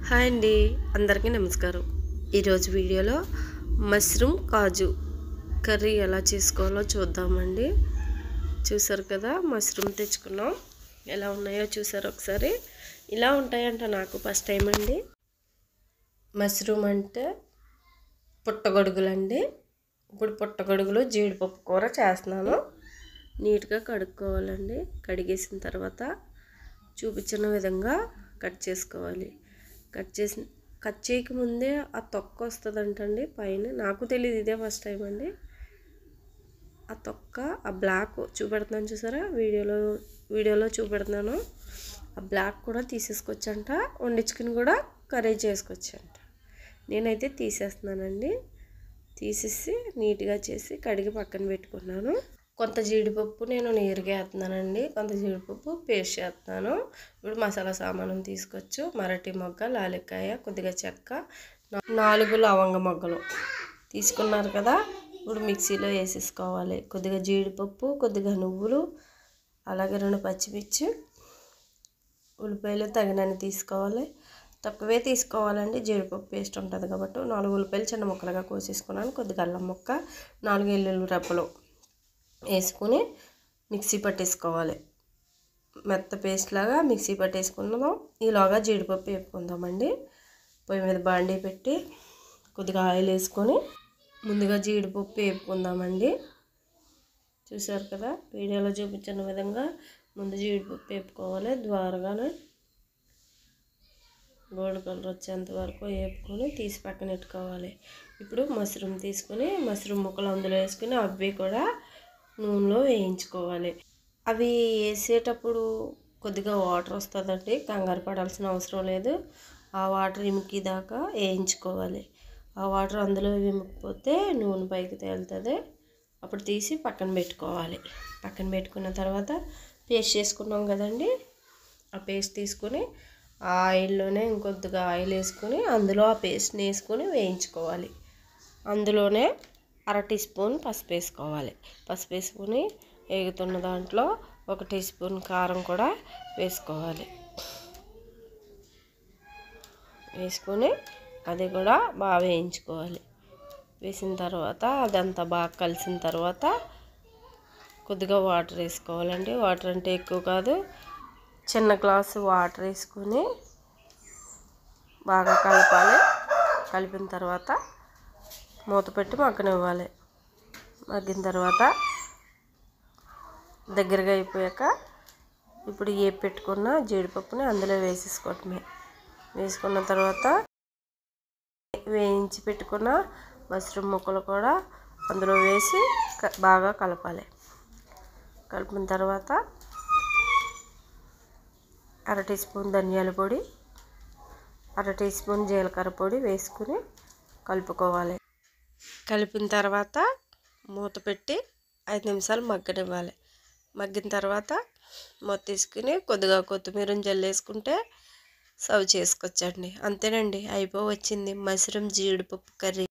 Hi అండి, అందరికీ నమస్కారం. ఈరోజు వీడియోలో మష్రూమ్ కాజు కర్రీ ఎలా చేసుకోవాలో చూద్దామండి. చూసారు కదా, మష్రూమ్ తెచ్చుకున్నాం. ఎలా ఉన్నాయో చూసారు ఒకసారి. ఇలా ఉంటాయంట నాకు ఫస్ట్ టైం అండి. మష్రూమ్ అంటే పుట్టగొడుగులండి. ఇప్పుడు పుట్టగొడుగులు జీడిపప్పు కూర చేస్తున్నాను. నీట్గా కడుక్కోవాలండి. కడిగేసిన తర్వాత చూపించిన విధంగా కట్ చేసుకోవాలి. కట్ చేయకముందే ఆ తొక్క వస్తుందంటండి పైన. నాకు తెలియదు, ఇదే ఫస్ట్ టైం అండి. ఆ తొక్క, ఆ బ్లాక్ చూపెడుతున్నాను చూసారా, వీడియోలో చూపెడుతున్నాను. ఆ బ్లాక్ కూడా తీసేసుకోవచ్చంట, వండించుకుని కూడా కర్రీ చేసుకోవచ్చంట. నేనైతే తీసేస్తున్నానండి. తీసేసి నీట్గా చేసి కడిగి పక్కన పెట్టుకున్నాను. కొంత జీడిపప్పు నేను నేరుగా వేస్తున్నానండి, కొంత జీడిపప్పు పేస్ట్ చేస్తున్నాను. ఇప్పుడు మసాలా సామాను తీసుకొచ్చు. మరటి మొగ్గ, లాలికాయ, కొద్దిగా చెక్క, 4 లవంగ మొగ్గలు తీసుకున్నారు కదా. ఇప్పుడు మిక్సీలో వేసేసుకోవాలి. కొద్దిగా జీడిపప్పు, కొద్దిగా నువ్వులు, అలాగే 2 పచ్చిమిర్చి, ఉల్లిపాయలు తగినన్ని తీసుకోవాలి. తక్కువే తీసుకోవాలండి, జీడిపప్పు పేస్ట్ ఉంటుంది కాబట్టి. 4 ఉల్లిపాయలు చిన్న ముక్కలుగా కోసేసుకున్నాను. కొద్దిగా అల్లం ముక్క, 4 వెల్లుల్లి రెబ్బలు వేసుకుని మిక్సీ పట్టేసుకోవాలి. మెత్త పేస్ట్ లాగా మిక్సీ పట్టేసుకుందాం. ఈలోగా జీడిపప్పు వేపుకుందామండి. పొయ్యి మీద బాండీ పెట్టి కొద్దిగా ఆయిల్ వేసుకొని ముందుగా జీడిపప్పు వేపుకుందామండి. చూసారు కదా, వీడియోలో చూపించిన విధంగా ముందు జీడిపప్పు వేపుకోవాలి. ద్వారగానే గోల్డ్ కలర్ వచ్చేంత వరకు వేపుకొని తీసి పక్కన పెట్టుకోవాలి. ఇప్పుడు మష్రూమ్ తీసుకొని మష్రూమ్ ముక్కలు అందులో వేసుకుని అవి కూడా నూనెలో వేయించుకోవాలి. అవి వేసేటప్పుడు కొద్దిగా వాటర్ వస్తుందండి, కంగారు పడాల్సిన అవసరం లేదు. ఆ వాటర్ ఇమికిదాకా వేయించుకోవాలి. ఆ వాటర్ అందులో ఇమికిపోతే నూనె పైకి తేలుతుంది. అప్పుడు తీసి పక్కన పెట్టుకోవాలి. పక్కన పెట్టుకున్న తర్వాత పేస్ట్ చేసుకున్నాం కదండి, ఆ పేస్ట్ తీసుకొని ఆ ఆయిల్లోనే ఇంకొద్దిగా ఆయిల్ వేసుకొని అందులో ఆ పేస్ట్ని వేసుకొని వేయించుకోవాలి. అందులోనే 1/2 టీ స్పూన్ పసుపు వేసుకోవాలి. పసుపు వేసుకొని వేగుతున్న దాంట్లో 1 టీ స్పూన్ కారం కూడా వేసుకోవాలి. వేసుకొని అది కూడా బాగా వేయించుకోవాలి. వేసిన తర్వాత అదంతా బాగా కలిసిన తర్వాత కొద్దిగా వాటర్ వేసుకోవాలండి. వాటర్ అంటే ఎక్కువ కాదు, చిన్న గ్లాసు వాటర్ వేసుకొని బాగా కలపాలి. కలిపిన తర్వాత మూత పెట్టి మగ్గనివ్వాలి. మగ్గిన తర్వాత దగ్గరగా అయిపోయాక ఇప్పుడు పెట్టుకున్న జీడిపప్పుని అందులో వేసేసుకోవటమే. వేసుకున్న తర్వాత వేయించి పెట్టుకున్న మష్రూమ్ ముక్కలు కూడా అందులో వేసి బాగా కలపాలి. కలిపిన తర్వాత 1/2 టీ స్పూన్ ధనియాల పొడి, 1/2 టీ స్పూన్ జీలకర్ర పొడి వేసుకుని కలుపుకోవాలి. కలిపిన తర్వాత మూత పెట్టి 5 నిమిషాలు మగ్గనివ్వాలి. మగ్గిన తర్వాత మూత తీసుకుని కొద్దిగా కొత్తిమీర జల్లేసుకుంటే సర్వ్ చేసుకోవచ్చండి. అంతేనండి, వచ్చింది మష్రూమ్ జీడిపప్పు కర్రీ.